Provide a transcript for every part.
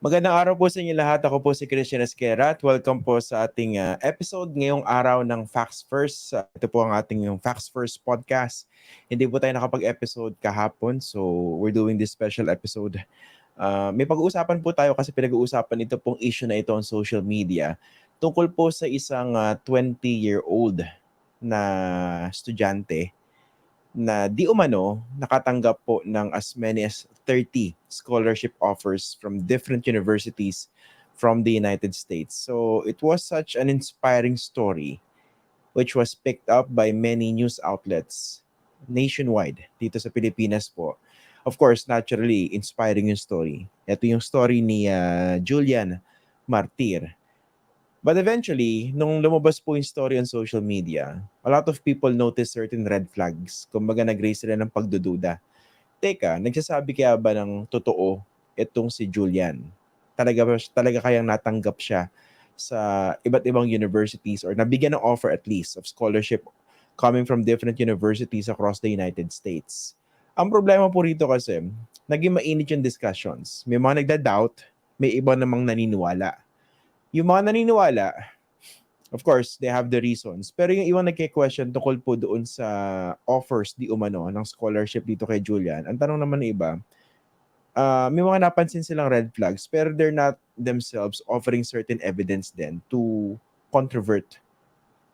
Magandang araw po sa inyo lahat. Ako po si Christian Esquera at welcome po sa ating episode ngayong araw ng Facts First. Ito po ang ating yung Facts First podcast. Hindi po tayo nakapag-episode kahapon, so we're doing this special episode. May pag-uusapan po tayo kasi pinag-uusapan ito pong issue na ito on social media tungkol po sa isang 20-year-old na estudyante na di umano nakatanggap po ng as many as 30 scholarship offers from different universities from the United States. So it was such an inspiring story which was picked up by many news outlets nationwide dito sa Pilipinas po. Of course, naturally, inspiring yung story. Ito yung story ni Julian Martir. But eventually, nung lumabas po yung story on social media, a lot of people noticed certain red flags. Kumbaga nag-raise sila ng pagdududa. Teka, nagsasabi kaya ba ng totoo itong si Julian? Talaga kayang natanggap siya sa iba't ibang universities or nabigyan ng offer at least of scholarship coming from different universities across the United States. Ang problema po rito kasi, naging mainit yung discussions. May mga nagda-doubt, may iba namang naniniwala. Yung mga naniniwala, of course, they have the reasons. Pero yung iwan nagke-question tungkol po doon sa offers di umano ng scholarship dito kay Julian, ang tanong naman ng iba, may mga napansin silang red flags pero they're not themselves offering certain evidence then to controvert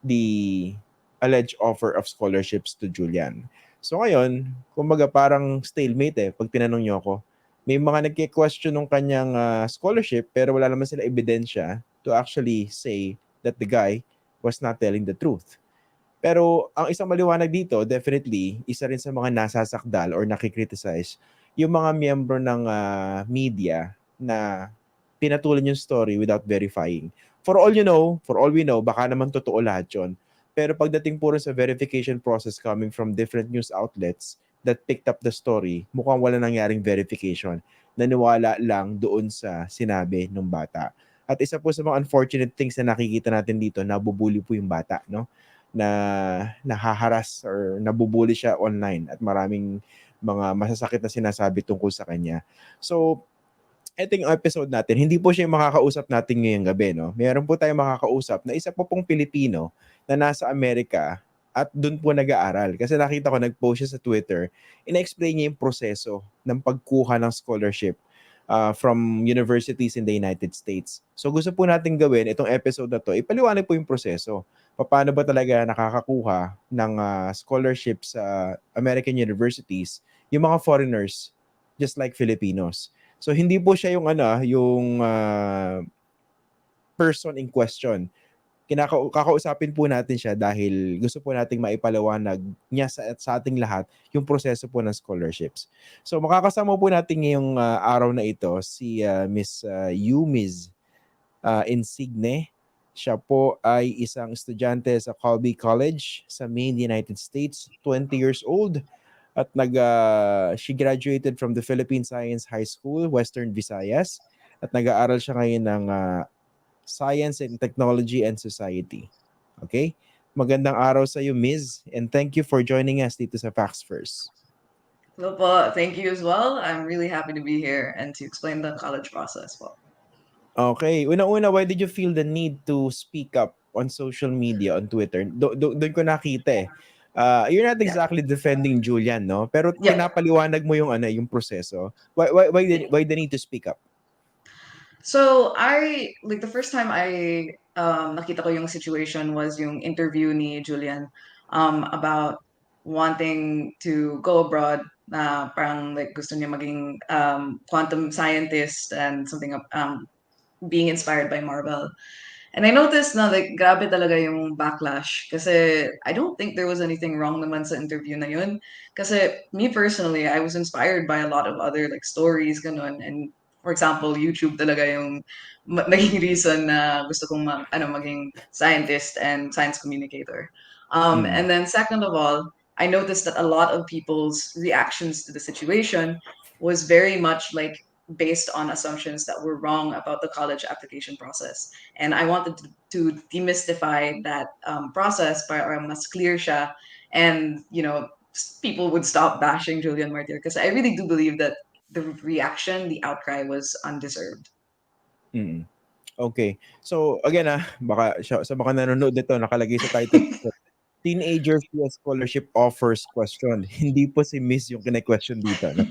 the alleged offer of scholarships to Julian. So ngayon, kumbaga parang stalemate pag tinanong niyo ako. May mga nagke-question ng kanyang scholarship pero wala naman sila ebidensya to actually say that the guy was not telling the truth. Pero ang isang maliwanag dito, definitely, isa rin sa mga nasasakdal or nakikriticize, yung mga miyembro ng media na pinatulan yung story without verifying. For all you know, for all we know, baka naman totoo lahat yun. Pero pagdating puro sa verification process coming from different news outlets that picked up the story, mukhang wala nangyaring verification. Naniwala lang doon sa sinabi ng bata. At isa po sa mga unfortunate things na nakikita natin dito, nabubuli po yung bata, no? Na nahaharas or nabubuli siya online at maraming mga masasakit na sinasabi tungkol sa kanya. So, ito yung episode natin. Hindi po siya yung makakausap natin ngayong gabi, no? Meron po tayong makakausap na isa po pong Pilipino na nasa Amerika at doon po nag-aaral. Kasi nakita ko, nag-post siya sa Twitter, ina-explain niya yung proseso ng pagkuha ng scholarship from universities in the United States. So gusto po natin gawin itong episode na to, ipaliwanag po yung proseso. Paano ba talaga nakakakuha ng scholarship sa American universities yung mga foreigners just like Filipinos. So hindi po siya yung yung person in question. Kakausapin po natin siya dahil gusto po nating maipaliwanag niya sa ating lahat yung proseso po ng scholarships. So makakasama po natin ngayong araw na ito si Miss Miz Insigne. Siya po ay isang estudyante sa Colby College sa Maine, United States, 20 years old. At she graduated from the Philippine Science High School, Western Visayas. At nag-aaral siya ngayon ng Science and Technology and Society. Okay? Magandang araw sa iyo, Ms. And thank you for joining us dito sa Facts First. Hello po. Thank you as well. I'm really happy to be here and to explain the college process well. Okay. Una-una, why did you feel the need to speak up on social media, on Twitter? Doon ko nakita you're not Yeah. exactly defending Julian, no? Pero Yep. pinapaliwanag mo yung proseso. Why the need to speak up? So I like the first time I nakita ko yung situation was yung interview ni Julian about wanting to go abroad na parang like gusto niya maging quantum scientist and something being inspired by Marvel. And I noticed na like grabe talaga yung backlash kasi I don't think there was anything wrong naman sa interview na yun. Kasi me personally, I was inspired by a lot of other like stories ganun, and for example, YouTube talaga yung naging reason na gusto kong maging scientist and science communicator. Mm. And then second of all, I noticed that a lot of people's reactions to the situation was very much like based on assumptions that were wrong about the college application process. And I wanted to demystify that process para mas clear siya, and people would stop bashing Julian Martir because I really do believe that the reaction, the outcry was undeserved. Mm. Okay. So again, baka sa mga nanonood nito nakalagay sa title nito, "Teenager via scholarship offers question." Hindi po si Miss yung kine-question dito 'no.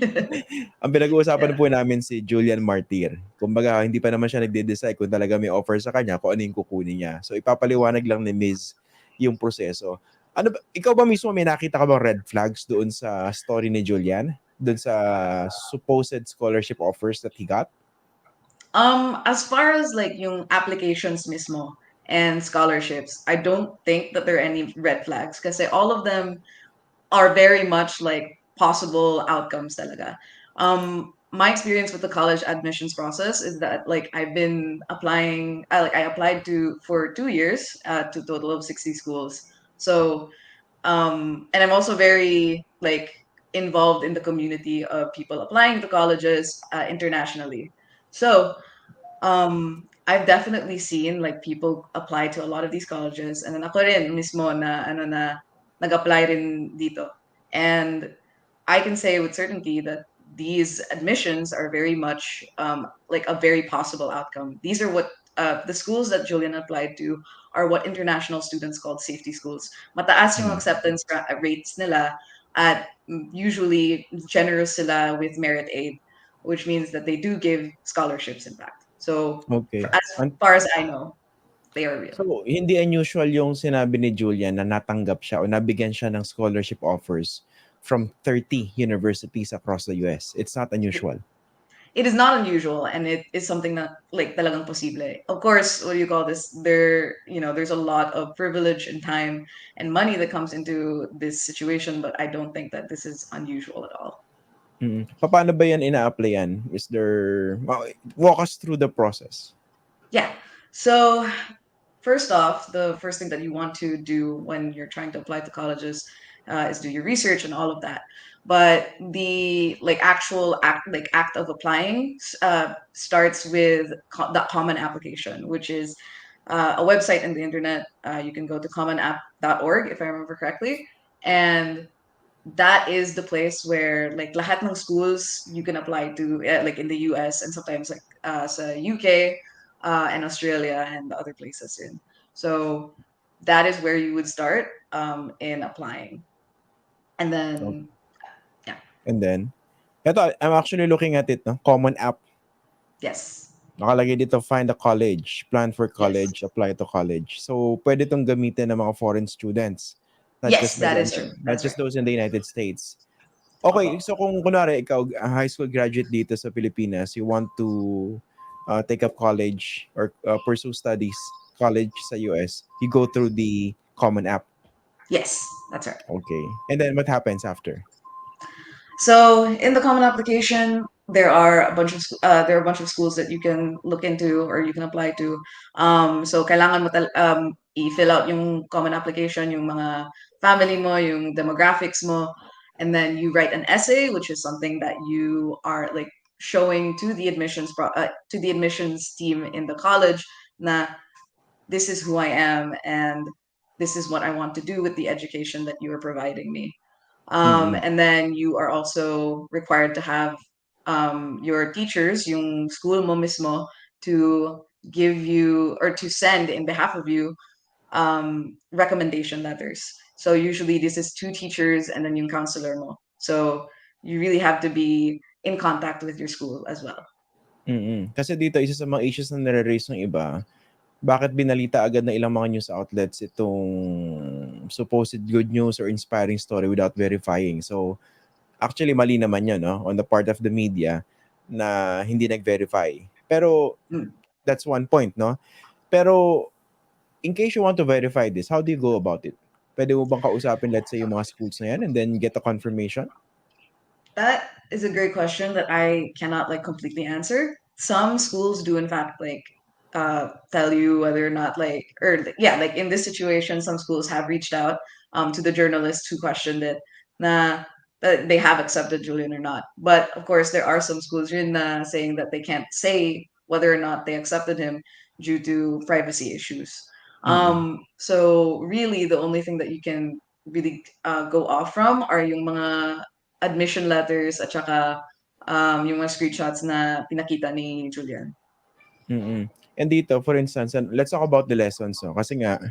Ang pinag-uusapan Yeah. po namin si Julian Martir. Kumbaga hindi pa naman siya nagde-decide kung talaga may offer sa kanya kung ano yung kukunin niya. So ipapaliwanag lang ni Miss yung proseso. Ano ba ikaw ba mismo may nakita ka bang red flags doon sa story ni Julian? Doon sa supposed scholarship offers that he got? As far as like yung applications mismo and scholarships, I don't think that there are any red flags kasi all of them are very much like possible outcomes talaga. My experience with the college admissions process is that like I've been applying, I applied to for 2 years to a total of 60 schools. So and I'm also very like involved in the community of people applying to colleges internationally. So I've definitely seen like people apply to a lot of these colleges and then ako rin mismo na ano na nag-apply rin dito. And I can say with certainty that these admissions are very much like a very possible outcome. These are what the schools that Julian applied to are what international students called safety schools. Mataas yung Mm. acceptance rates nila at usually generous sila with merit aid, which means that they do give scholarships in fact. So Okay. as far as I know, they are real. So, hindi unusual yung sinabi ni Julian na natanggap siya o nabigyan siya ng scholarship offers from 30 universities across the US. It's not unusual. It is not unusual and it is something that like talagang posible. Of course, what do you call this? There's a lot of privilege and time and money that comes into this situation, but I don't think that this is unusual at all. Mm. Paano ba yan ina-applyan? Is there walk us through the process. Yeah. So first off, the first thing that you want to do when you're trying to apply to colleges is do your research and all of that. But the like actual act of applying starts with the common application, which is a website in the internet. You can go to commonapp.org if I remember correctly, and that is the place where like lahat ng schools you can apply to like in the US and sometimes like sa UK and Australia and the other places in. So that is where you would start in applying. And Okay. then yeah, And then, ito, I'm actually looking at it, no? Common app. yes. Nakalagay dito, find a college, plan for Yes. college, apply to college. So, pwede itong gamitin ng mga foreign students. Yes, that is true. Not That's right. just those in the United States. Okay, Opo. so kung kunwari ikaw, a high school graduate dito sa Pilipinas, you want to take up college or pursue studies, college sa US, you go through the common app. Yes, that's right. Okay. And then what happens after? So in the common application, there are a bunch of schools that you can look into or you can apply to. So kailangan mo i-fill out yung common application, yung mga family mo, yung demographics mo, and then you write an essay, which is something that you are like showing to the to the admissions team in the college na this is who I am and this is what I want to do with the education that you are providing me. Mm-mm. And then you are also required to have your teachers, yung school mo mismo, to give you or to send in behalf of you recommendation letters. So usually this is two teachers and then yung counselor mo. So you really have to be in contact with your school as well. Mm-mm. Kasi dito, isa sa mga issues na nare-raise ng iba, bakit binalita agad na ilang mga news outlets itong supposed good news or inspiring story without verifying? So, actually, mali naman yun, no? On the part of the media na hindi nag-verify. Pero, Mm. that's one point, no? Pero, in case you want to verify this, how do you go about it? Pwede mo bang kausapin, let's say, yung mga schools na yan and then get a confirmation? That is a great question that I cannot like completely answer. Some schools do in fact like tell you whether or not like or yeah, like in this situation some schools have reached out to the journalists who questioned it na that they have accepted Julian or not. But of course there are some schools in saying that they can't say whether or not they accepted him due to privacy issues. Mm-mm. So really the only thing that you can really go off from are yung mga admission letters at saka yung mga screenshots na pinakita ni Julian. Mm. And dito, for instance, let's talk about the lessons, no? Kasi nga,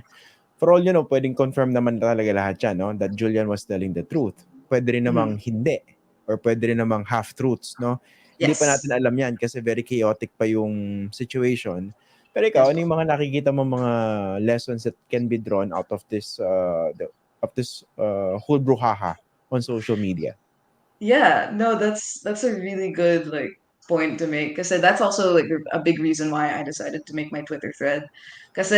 for all you know, pwedeng confirm naman talaga lahat yan, no? That Julian was telling the truth. Pwede rin namang Mhm. hindi. Or pwede rin namang half-truths, no? Hindi pa natin Yes. alam yan kasi very chaotic pa yung situation. Pero ikaw, Yes ano po. yung mga nakikita mo mga lessons that can be drawn out of this whole brouhaha on social media? Yeah, no, that's a really good like point to make because that's also like a big reason why I decided to make my Twitter thread. Because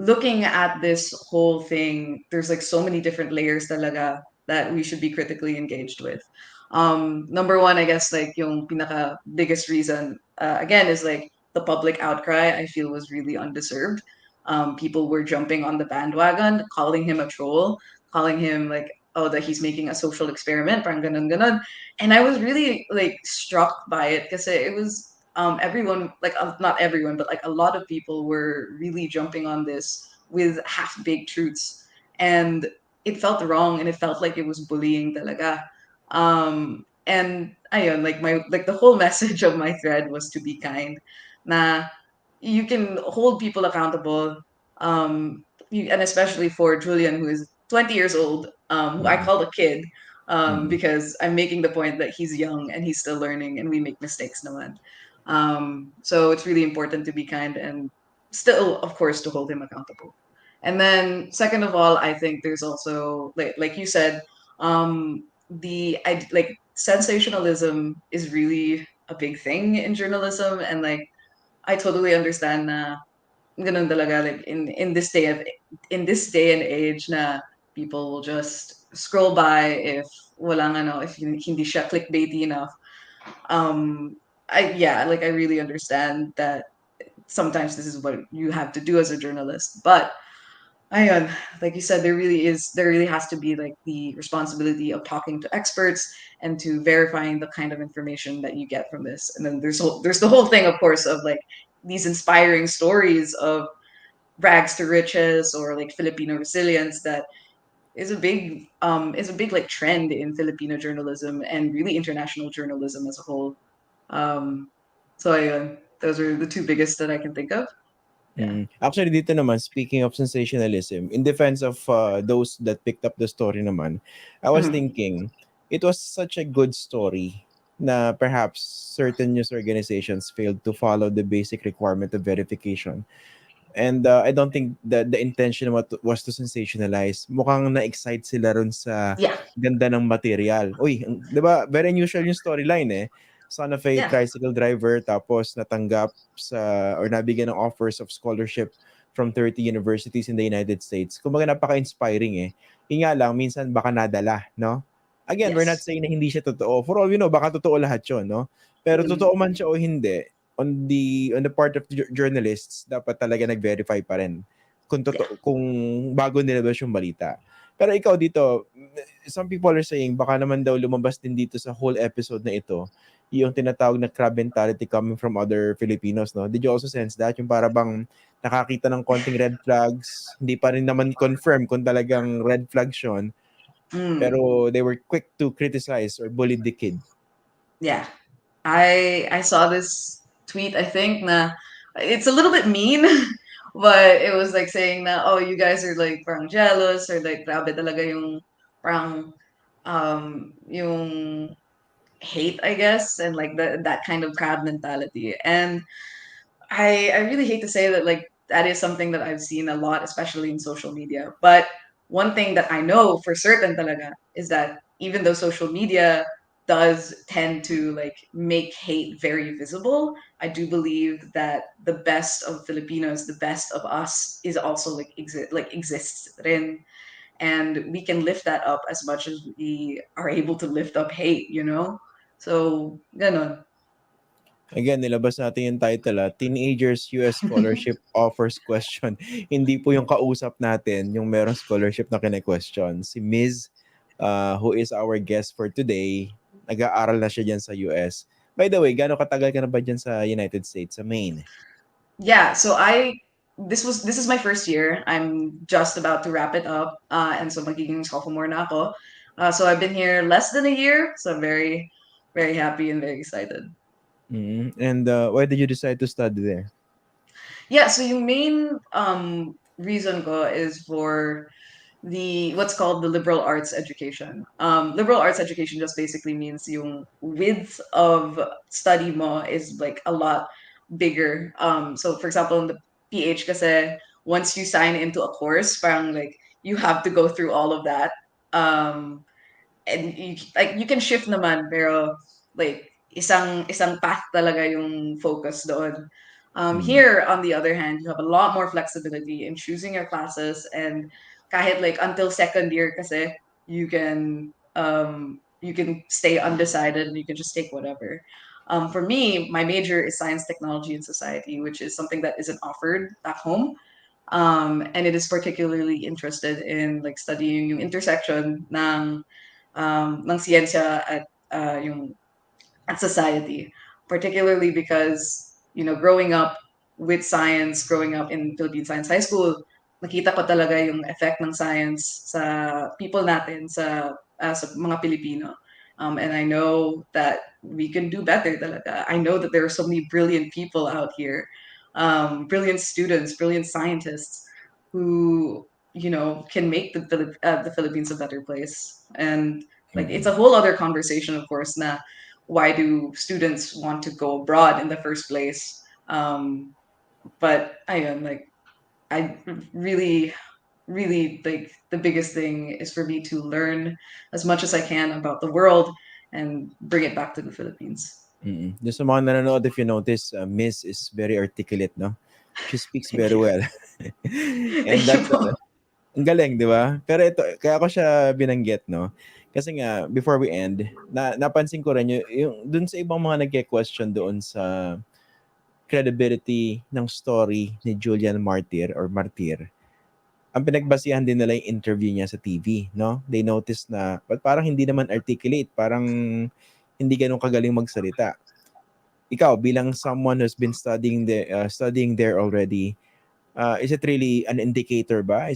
looking at this whole thing, there's like so many different layers talaga that we should be critically engaged with. Number one, I guess like yung pinaka biggest reason again is like the public outcry I feel was really undeserved. People were jumping on the bandwagon, calling him a troll, calling him like oh that he's making a social experiment parang ganun ganun and I was really like struck by it because it was everyone like not everyone but like a lot of people were really jumping on this with half baked truths and it felt wrong and it felt like it was bullying talaga and ayun like my like the whole message of my thread was to be kind na you can hold people accountable and especially for Julian who is 20 years old, who I Mm, call a kid, mm, because I'm making the point that he's young and he's still learning and we make mistakes naman. So it's really important to be kind and still, of course, to hold him accountable. And then, second of all, I think there's also, like you said, like sensationalism is really a big thing in journalism, and like I totally understand na ganun talaga like in this day and age na people will just scroll by if walang ano if hindi siya clickbaity enough I yeah like I really understand that sometimes this is what you have to do as a journalist but ayun, like you said there really has to be like the responsibility of talking to experts and to verifying the kind of information that you get from this and then there's the whole thing of course of like these inspiring stories of rags to riches or like Filipino resilience that is a big like trend in Filipino journalism and really international journalism as a whole. Um, so those are the two biggest that I can think of. Yeah. mm. Actually, dito naman, speaking of sensationalism, in defense of those that picked up the story naman, I was Mhm. thinking, it was such a good story na perhaps certain news organizations failed to follow the basic requirement of verification. And I don't think that the intention was to sensationalize. Mukhang na-excite sila ron sa Yeah. ganda ng material. Uy, 'di ba? Very unusual yung storyline eh. Son of a Yeah. tricycle driver tapos natanggap sa or nabigyan ng offers of scholarship from 30 universities in the United States. Kumbaga napaka-inspiring eh. Yun nga lang, minsan baka nadala, no? Again, we're not Yes. saying na hindi siya totoo. For all we know, baka totoo lahat yun, no? Pero Mhm. totoo man siya o hindi, on the part of journalists dapat talaga nag-verify pa rin kung Yeah. totoo kung bago nilabas yung balita. Pero ikaw dito, some people are saying baka naman daw lumabas din dito sa whole episode na ito yung tinatawag na crab mentality coming from other Filipinos, no? Did you also sense that? Yung para bang nakakita ng konting red flags, hindi pa rin naman confirm kung talagang red flags yun, Mm. pero they were quick to criticize or bully the kid. Yeah. I saw this tweet I think na it's a little bit mean but it was like saying na oh you guys are like parang jealous or like grabe talaga yung parang yung hate I guess and like that kind of crab mentality and I really hate to say that like that is something that I've seen a lot, especially in social media. But one thing that I know for certain talaga is that even though social media does tend to like make hate very visible, I do believe that the best of Filipinos, the best of us is also like exists rin. And we can lift that up as much as we are able to lift up hate, you know? So ganon. Again, nilabas natin yung title, Teenagers US Scholarship Offers Question. Hindi po yung kausap natin, yung merong scholarship na kine-question. Si Miz, who is our guest for today, nag-aaral na siya dyan sa US. By the way, gaano katagal ka na ba dyan sa United States, sa Maine? Yeah, so this is my first year. I'm just about to wrap it up, and so magiging sophomore na ako. So I've been here less than a year, so I'm very, very happy and very excited. Mm. And why did you decide to study there? Yeah, so yung main reason ko is for the what's called the liberal arts education. Liberal arts education just basically means yung width of study mo is like a lot bigger. So for example, in the PH kasi once you sign into a course, parang like you have to go through all of that. Um, and you can shift naman pero like isang path talaga yung focus doon. Mm. Here on the other hand, you have a lot more flexibility in choosing your classes, and kahit like until second year kasi you can stay undecided and you can just take whatever. For me, my major is science, technology, and society, which is something that isn't offered back home. And it is particularly interested in like studying yung intersection ng siyensya at yung at society, particularly because growing up with science, growing up in Philippine Science High School, nakita ko talaga yung effect ng science sa people natin, sa mga Pilipino. And I know that we can do better talaga. I know that there are so many brilliant people out here, brilliant students, brilliant scientists who can make the Philippines a better place. And like it's Mm. a whole other conversation, of course, na why do students want to go abroad in the first place? But ayun, like I really, really like the biggest thing is for me to learn as much as I can about the world and bring it back to the Philippines. Mm. Doon sa mga nanonood, if you notice, Miss is very articulate, no? She speaks Thank very you. well. And Thank you that's po. ang galing, 'di ba? Pero ito, kaya ako siya binanggit, no? Kasi nga, before we end, napansin ko rin yung dun sa ibang mga nagke-question doon sa credibility ng story ni Julian Martir or Martir. Ang pinagbasihan din nila yung interview niya sa TV, no? They noticed na, but parang hindi naman articulate, parang hindi ganun kagaling magsalita. Ikaw, bilang someone who's been studying there already, is it really an indicator ba?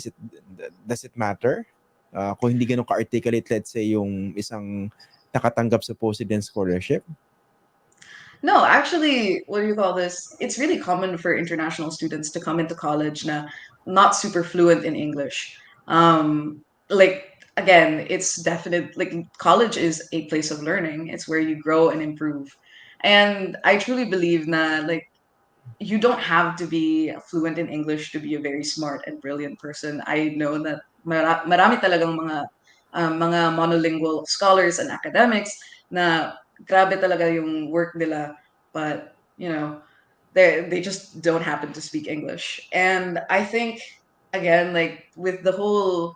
Does it matter? Kung hindi ganun ka-articulate, let's say, yung isang nakatanggap supposedly ng scholarship? No, actually, what do you call this? It's really common for international students to come into college na not super fluent in English. Like again, it's definite like college is a place of learning. It's where you grow and improve. And I truly believe na like you don't have to be fluent in English to be a very smart and brilliant person. I know that marami talagang mga monolingual scholars and academics na grabe talaga yung work nila, but they just don't happen to speak English. And I think again, like with the whole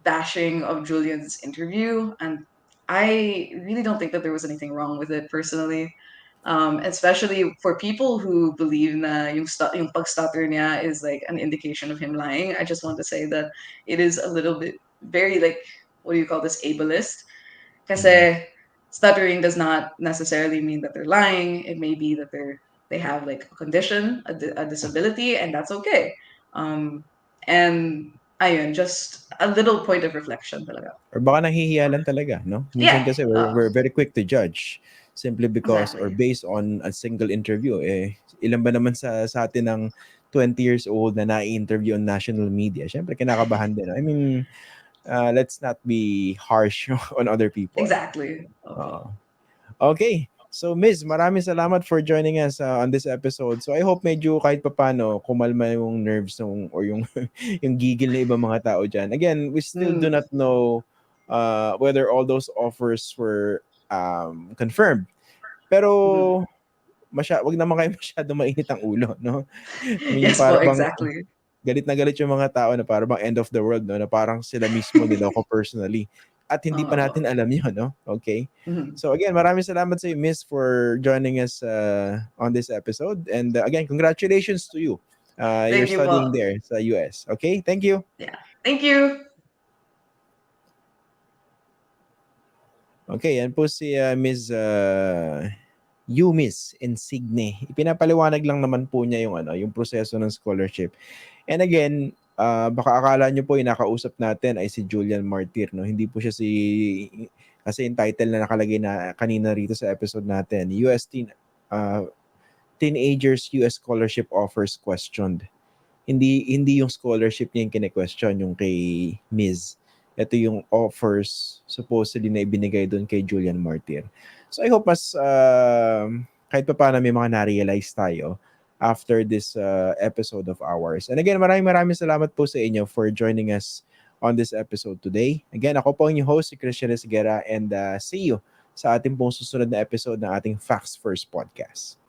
bashing of Julian's interview, and I really don't think that there was anything wrong with it personally. Especially for people who believe na yung pag-stutter niya is like an indication of him lying. I just want to say that it is a little bit very like, what do you call this, ableist? Mm. Kasi stuttering does not necessarily mean that they're lying. It may be that they have like a condition, a disability, and that's okay. Um, and ayun, just a little point of reflection talaga. Or baka nahihiya lang talaga, no? Minsan Yeah, kasi we're very quick to judge simply because or exactly. based on a single interview. Ilan ba naman sa atin ng 20 years old na na-interview on national media? Siyempre, kinakabahan din. I mean, let's not be harsh on other people. Exactly. Opo. Oo. Okay. So, Miss, maraming salamat for joining us on this episode. So, I hope medyo kahit papano kumalma yung nerves or yung yung gigil na ibang mga tao dyan. Again, we still do Mm. not know whether all those offers were confirmed. Mhm. Pero wag naman kayo masyado mainit ang ulo, no? I mean, yung Yes po, para bang exactly. galit na galit yung mga tao na para bang end of the world, no? Na parang sila mismo niloko personally. At hindi pa Opo. natin alam yun, no? Okay? Mhm. So again, maraming salamat sa iyo, Miss, for joining us on this episode. And again, congratulations to you. You're Thank you po. studying there sa US. Okay? Thank you. Yeah. Thank you. Okay, yan po si Miss Miss Insigne. Ipinapaliwanag lang naman po niya yung proseso ng scholarship. And again, baka akala niyo po yung nakausap natin ay si Julian Martir, no? Hindi po siya kasi yung title na nakalagay na kanina rito sa episode natin, UST teenagers US scholarship offers questioned. Hindi yung scholarship niya yung kine-question yung kay Miz. Ito yung offers supposedly na ibinigay doon kay Julian Martir. So I hope mas kahit pa paano may mga na-realize tayo after this episode of ours. And again, maraming salamat po sa inyo for joining us on this episode today. Again, ako po ang inyong host, si Christian Esguera, and see you sa ating pong susunod na episode ng ating Facts First podcast.